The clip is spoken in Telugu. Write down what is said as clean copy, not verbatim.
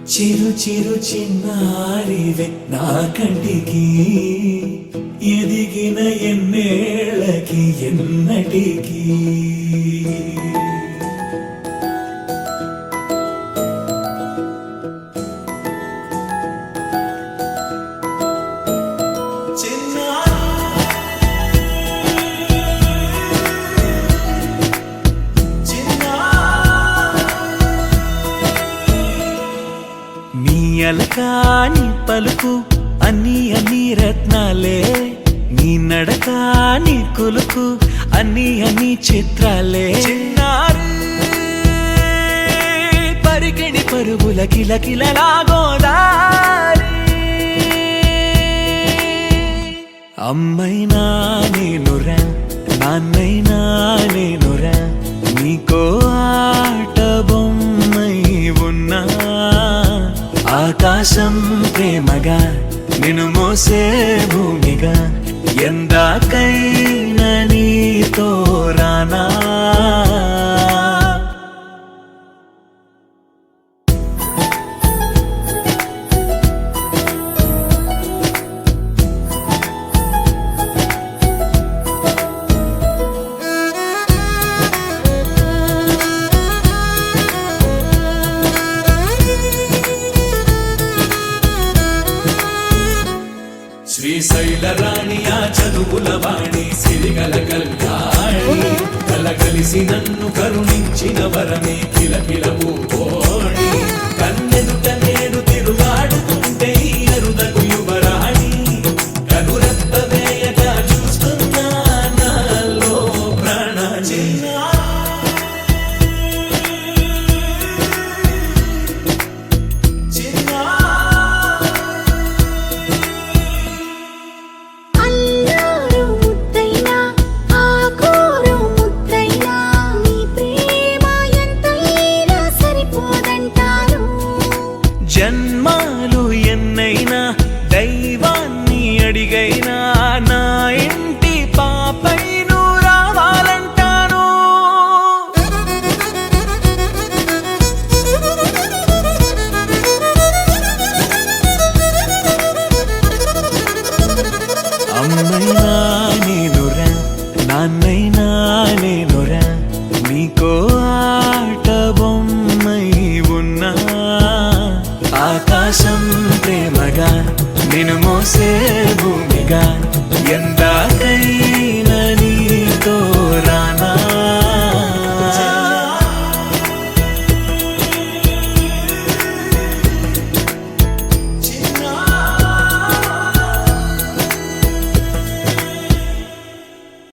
చిరు చిరు చిన్నారివే నా కంటికి ఎదిగిన ఎన్నేళ్ళకి ఎన్నటికి అలకాని పలుకు అన్ని అన్ని రత్నాలే నీ నడక నీ కులుకు అన్ని అన్ని చిత్రాలే చిన్నారు పరికిణి పరుగుల కిలకిలలా గోదారి అమ్మైనా నేనురా నాన్నైనా నేనురా నీకో ఆట బొమ్మై ఉన్నా ఆకాశం ప్రేమగా నిన్ను మోసే భూమిగా ఎందాకైనా నీతో రానా శ్రీశైల రాణి ఆ చదువుల వాణి సిరిగల కళ్యాణి కలగలిసి నన్ను కరుణించిన వరమే కిలకిల పూకోణి కన్నెదుట నేడు తిరుగాడుతుంటే అరుదకు యువరాణి కనురెప్ప వేయగా చూస్తున్నా నాలో ప్రాణ జన్మాలు ఎన్నైనా దైవాన్ని అడిగైనా నా ఇంటి పాపై నువ్వు రావాలంటాను అమ్మైనా నేనురా నాన్నైనా నేనురా నీకో ఆట బొమ్మై ఉన్నా ఆకాశం ప్రేమగా నిన్ను మోసే భూమిగా ఎంత